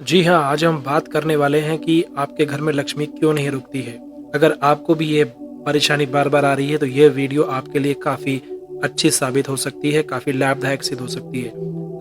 जी हाँ, आज हम बात करने वाले हैं कि आपके घर में लक्ष्मी क्यों नहीं रुकती है। अगर आपको भी ये परेशानी बार-बार आ रही है तो ये वीडियो आपके लिए काफ़ी अच्छी साबित हो सकती है, काफ़ी लाभदायक सिद्ध हो सकती है।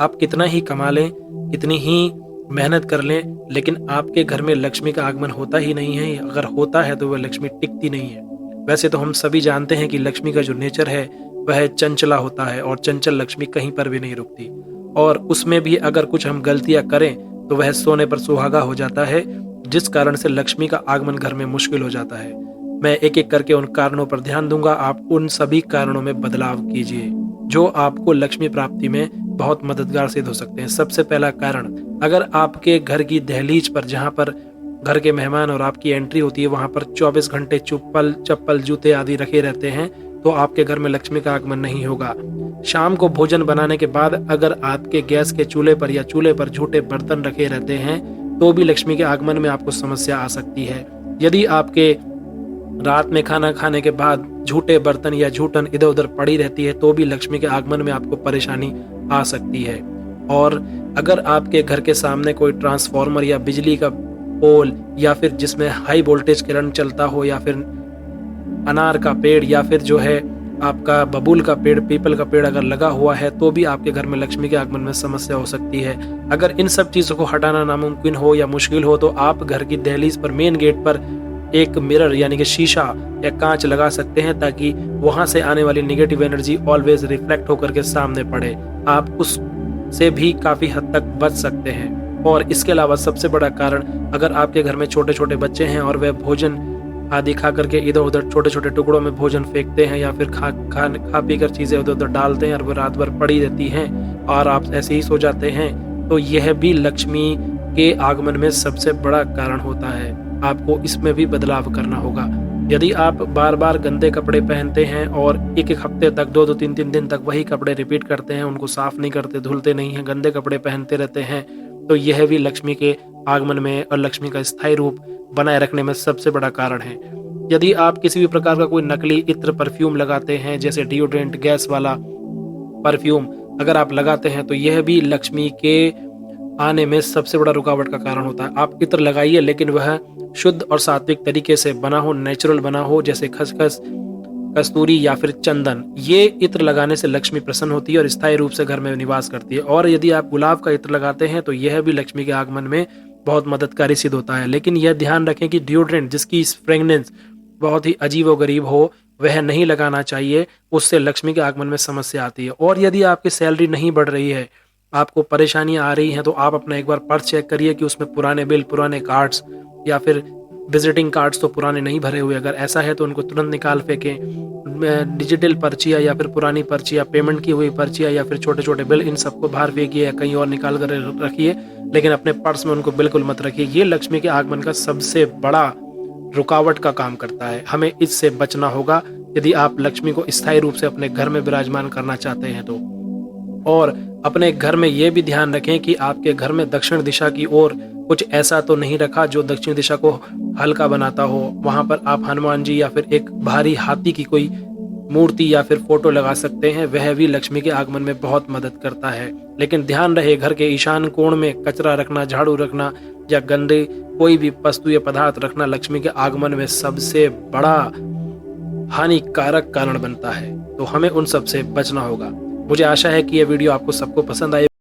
आप कितना ही कमा लें, कितनी ही मेहनत कर लें, लेकिन आपके घर में लक्ष्मी का आगमन होता ही नहीं है। अगर होता है तो वह लक्ष्मी टिकती नहीं है। वैसे तो हम सभी जानते हैं कि लक्ष्मी का जो नेचर है वह चंचला होता है और चंचल लक्ष्मी कहीं पर भी नहीं रुकती। और उसमें भी अगर कुछ हम गलतियाँ करें तो वह सोने पर सुहागा हो जाता है, जिस कारण से लक्ष्मी का आगमन घर में मुश्किल हो जाता है। मैं एक-एक करके उन कारणों पर ध्यान दूंगा, आप उन सभी कारणों में बदलाव कीजिए, जो आपको लक्ष्मी प्राप्ति में बहुत मददगार सिद्ध हो सकते हैं। सबसे पहला कारण, अगर आपके घर की दहलीज पर, जहाँ पर घर के मेहमान और आपकी एंट्री होती है, वहां पर 24 घंटे चप्पल, जूते आदि रखे रहते हैं, तो आपके घर में लक्ष्मी का आगमन नहीं होगा। शाम को भोजन बनाने के बाद अगर आपके गैस के चूल्हे पर या चूल्हे पर झूठे बर्तन रखे रहते हैं, तो भी लक्ष्मी के आगमन में आपको समस्या आ सकती है। यदि आपके रात में खाना खाने के बाद झूठे बर्तन या झूठन इधर उधर पड़ी रहती है, तो भी लक्ष्मी के आगमन में आपको परेशानी आ सकती है। और अगर आपके घर के सामने कोई ट्रांसफार्मर या बिजली का पोल या फिर जिसमें हाई वोल्टेज करंट चलता हो, या फिर अनार का पेड़, या फिर जो है आपका बबूल का पेड़, पीपल का पेड़ अगर लगा हुआ है, तो भी आपके घर में लक्ष्मी के आगमन में समस्या हो सकती है। अगर इन सब चीजों को हटाना नामुमकिन हो या मुश्किल हो, तो आप घर की दहलीज पर, मेन गेट पर एक मिरर यानी कि शीशा या कांच लगा सकते हैं, ताकि वहां से आने वाली नेगेटिव एनर्जी ऑलवेज रिफ्लेक्ट होकर के सामने पड़े। आप उससे भी काफी हद तक बच सकते हैं। और इसके अलावा सबसे बड़ा कारण, अगर आपके घर में छोटे छोटे बच्चे हैं और वह भोजन आदि खा करके इधर उधर छोटे छोटे टुकड़ों में भोजन फेंकते हैं, या फिर खा पी कर चीजें उधर उधर डालते हैं और वो रात भर पड़ी रहती हैं और आप ऐसे ही सो जाते हैं, तो यह भी लक्ष्मी के आगमन में सबसे बड़ा कारण होता है। आपको इसमें भी बदलाव करना होगा। यदि आप बार बार गंदे कपड़े पहनते हैं और एक एक हफ्ते तक, दो दो तीन तीन दिन तक वही कपड़े रिपीट करते हैं, उनको साफ नहीं करते, धुलते नहीं हैं, गंदे कपड़े पहनते रहते हैं, तो यह भी लक्ष्मी के आगमन में और लक्ष्मी का स्थायी रूप बनाए रखने में सबसे बड़ा कारण है। यदि आप किसी भी प्रकार का कोई नकली इत्र, परफ्यूम लगाते हैं, जैसे डिओड्रेंट, गैस वाला परफ्यूम अगर आप लगाते हैं, तो यह भी लक्ष्मी के आने में सबसे बड़ा रुकावट का कारण होता है। आप इत्र लगाइए, लेकिन वह शुद्ध और सात्विक तरीके से बना हो, नेचुरल बना हो, जैसे खसखस, कस्तूरी या फिर चंदन। ये इत्र लगाने से लक्ष्मी प्रसन्न होती है और स्थायी रूप से घर में निवास करती है। और यदि आप गुलाब का इत्र लगाते हैं, तो यह भी लक्ष्मी के आगमन में बहुत मददगारी सिद्ध होता है। लेकिन यह ध्यान रखें कि डिओड्रेंट जिसकी फ्रेग्रेंस बहुत ही अजीबोगरीब हो, वह नहीं लगाना चाहिए, उससे लक्ष्मी के आगमन में समस्या आती है। और यदि आपकी सैलरी नहीं बढ़ रही है, आपको परेशानियां आ रही हैं, तो आप अपना एक बार पर्स चेक करिए कि उसमें पुराने बिल, पुराने कार्ड्स या फिर विजिटिंग कार्ड्स तो पुराने नहीं भरे हुए। अगर ऐसा है तो उनको तुरंत निकाल फेंकें। डिजिटल पर्चियाँ या फिर पुरानी पर्चियाँ, पेमेंट की हुई पर्चियाँ या फिर छोटे छोटे बिल, इन सबको बाहर फेंकिए या कहीं और निकाल कर रखिए, लेकिन अपने पर्स में उनको बिल्कुल मत रखिए। ये लक्ष्मी के आगमन का सबसे बड़ा रुकावट का काम करता है। हमें इससे बचना होगा यदि आप लक्ष्मी को स्थायी रूप से अपने घर में विराजमान करना चाहते हैं तो। और अपने घर में ये भी ध्यान रखें कि आपके घर में दक्षिण दिशा की ओर कुछ ऐसा तो नहीं रखा जो दक्षिण दिशा को हल्का बनाता हो। वहां पर आप हनुमान जी या फिर एक भारी हाथी की कोई मूर्ति या फिर फोटो लगा सकते हैं, वह भी लक्ष्मी के आगमन में बहुत मदद करता है। लेकिन ध्यान रहे, घर के ईशान कोण में कचरा रखना, झाड़ू रखना या गंदे कोई भी वस्तु या पदार्थ रखना लक्ष्मी के आगमन में सबसे बड़ा हानिकारक कारण बनता है। तो हमें उन सब से बचना होगा। मुझे आशा है कि यह वीडियो आपको सबको पसंद आए।